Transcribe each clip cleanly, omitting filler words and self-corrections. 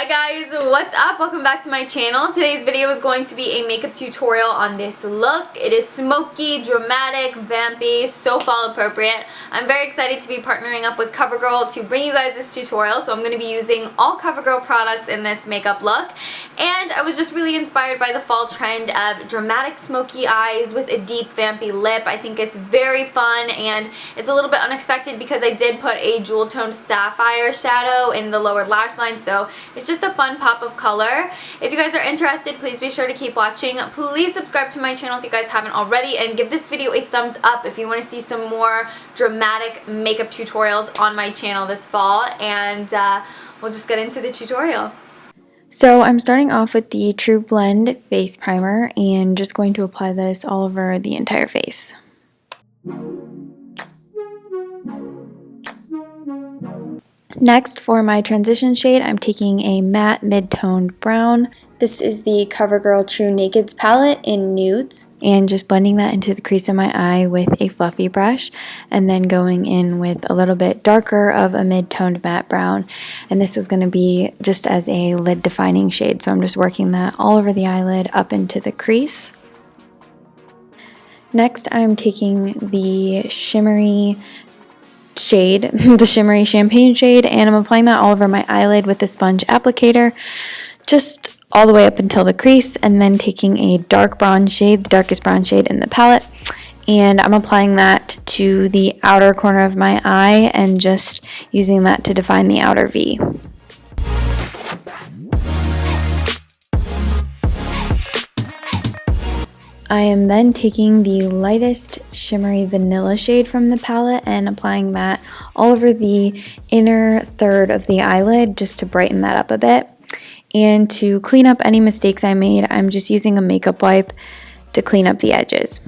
Hi guys, what's up? Welcome back to my channel. Today's video is going to be a makeup tutorial on this look. It is smoky, dramatic, vampy, so fall appropriate. I'm very excited to be partnering up with Covergirl to bring you guys this tutorial. So I'm going to be using all Covergirl products in this makeup look. And I was just really inspired by the fall trend of dramatic smoky eyes with a deep vampy lip. I think it's very fun and it's a little bit unexpected because I did put a jewel toned sapphire shadow in the lower lash line. So it's just a fun pop of color. If you guys are interested, please be sure to keep watching. Please subscribe to my channel if you guys haven't already, and give this video a thumbs up if you want to see some more dramatic makeup tutorials on my channel this fall. And we'll just get into the tutorial. So I'm starting off with the Trublend face primer and just going to apply this all over the entire face. Next, for my transition shade, I'm taking a matte mid-toned brown. This is the Covergirl True Nakeds palette in nudes, and just blending that into the crease of my eye with a fluffy brush, and then going in with a little bit darker of a mid-toned matte brown. And this is going to be just as a lid defining shade, so I'm just working that all over the eyelid up into the crease. Next, I'm taking the shimmery shade, the shimmery champagne shade, and I'm applying that all over my eyelid with a sponge applicator, just all the way up until the crease, and then taking a dark bronze shade, the darkest bronze shade in the palette, and I'm applying that to the outer corner of my eye and just using that to define the outer V. I am then taking the lightest shimmery vanilla shade from the palette and applying that all over the inner third of the eyelid just to brighten that up a bit. And to clean up any mistakes I made, I'm just using a makeup wipe to clean up the edges.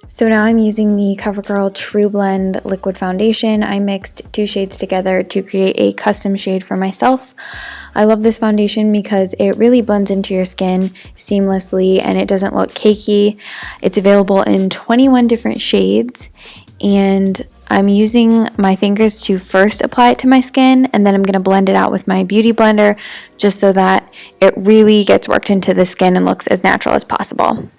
So now I'm using the Covergirl Trublend liquid foundation. I mixed two shades together to create a custom shade for myself. I love this foundation because it really blends into your skin seamlessly and it doesn't look cakey. It's available in 21 different shades, and I'm using my fingers to first apply it to my skin, and then I'm going to blend it out with my beauty blender just so that it really gets worked into the skin and looks as natural as possible.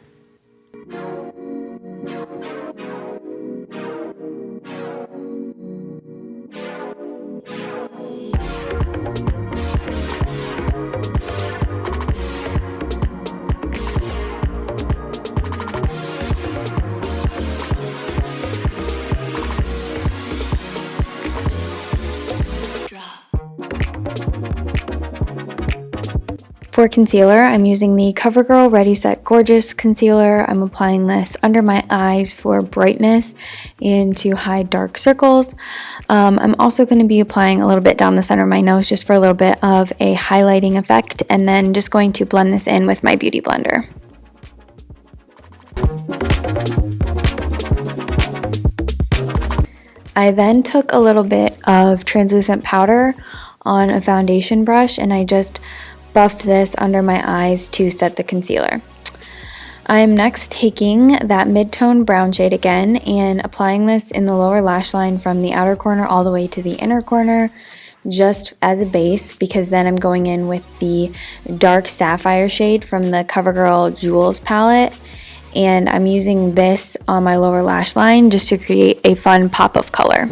For concealer, I'm using the Covergirl Ready Set Gorgeous concealer. I'm applying this under my eyes for brightness and to hide dark circles. I'm also going to be applying a little bit down the center of my nose just for a little bit of a highlighting effect, and then just going to blend this in with my beauty blender. I then took a little bit of translucent powder on a foundation brush and I just buffed this under my eyes to set the concealer. I'm next taking that mid-tone brown shade again and applying this in the lower lash line from the outer corner all the way to the inner corner, just as a base, because then I'm going in with the dark sapphire shade from the Covergirl Jewels palette, and I'm using this on my lower lash line just to create a fun pop of color.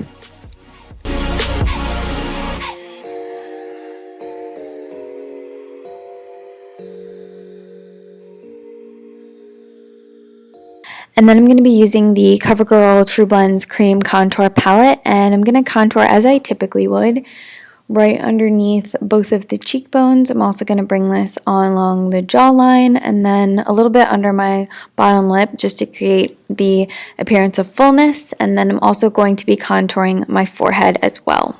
And then I'm going to be using the Covergirl Trublend's Cream Contour Palette, and I'm going to contour as I typically would, right underneath both of the cheekbones. I'm also going to bring this on along the jawline and then a little bit under my bottom lip just to create the appearance of fullness. And then I'm also going to be contouring my forehead as well.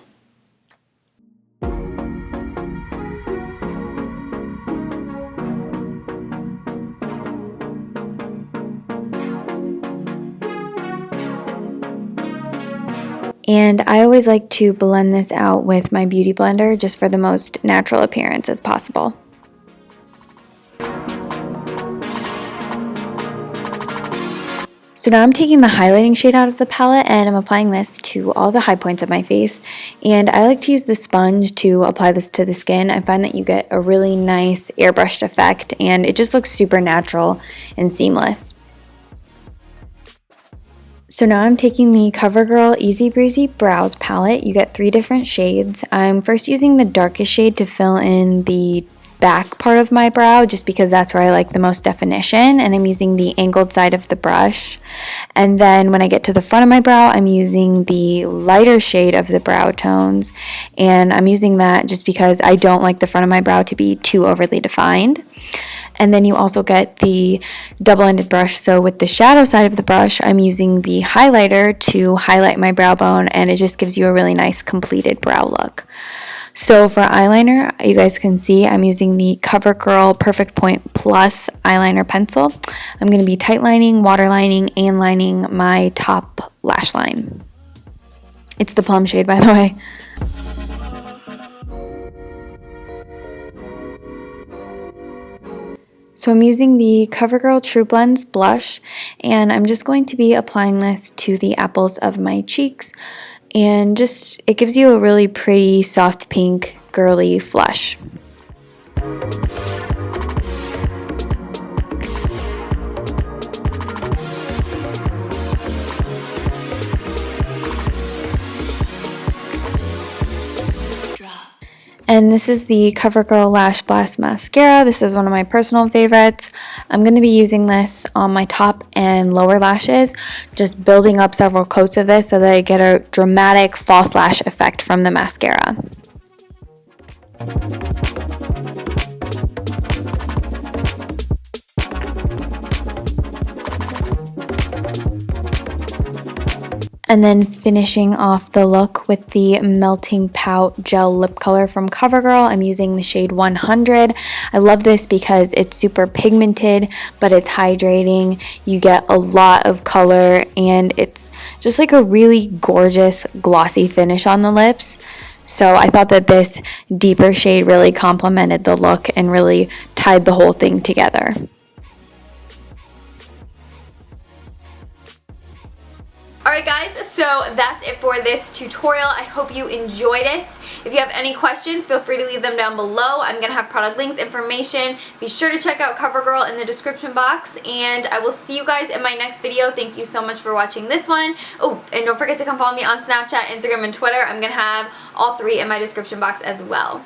And I always like to blend this out with my beauty blender just for the most natural appearance as possible. So now I'm taking the highlighting shade out of the palette and I'm applying this to all the high points of my face. And I like to use the sponge to apply this to the skin. I find that you get a really nice airbrushed effect and it just looks super natural and seamless. So now I'm taking the Covergirl Easy Breezy Brows palette. You get 3 different shades. I'm first using the darkest shade to fill in the back part of my brow just because that's where I like the most definition, and I'm using the angled side of the brush. And then when I get to the front of my brow, I'm using the lighter shade of the brow tones, and I'm using that just because I don't like the front of my brow to be too overly defined. And then you also get the double-ended brush. So with the shadow side of the brush, I'm using the highlighter to highlight my brow bone, and it just gives you a really nice completed brow look. So for eyeliner, you guys can see I'm using the Covergirl Perfect Point Plus eyeliner pencil. I'm going to be tightlining, waterlining, and lining my top lash line. It's the plum shade, by the way. So I'm using the Covergirl Trublend's blush, and I'm just going to be applying this to the apples of my cheeks, and just it gives you a really pretty soft pink girly flush. And this is the Covergirl Lashblast Mascara. This is one of my personal favorites. I'm going to be using this on my top and lower lashes, just building up several coats of this so that I get a dramatic false lash effect from the mascara. And then finishing off the look with the Melting Pout Gel Lip Color from Covergirl. I'm using the shade 100. I love this because it's super pigmented, but it's hydrating. You get a lot of color, and it's just like a really gorgeous glossy finish on the lips. So I thought that this deeper shade really complemented the look and really tied the whole thing together. Alright guys, so that's it for this tutorial. I hope you enjoyed it. If you have any questions, feel free to leave them down below. I'm going to have product links, information. Be sure to check out Covergirl in the description box, and I will see you guys in my next video. Thank you so much for watching this one. Oh, and don't forget to come follow me on Snapchat, Instagram, and Twitter. I'm going to have all 3 in my description box as well.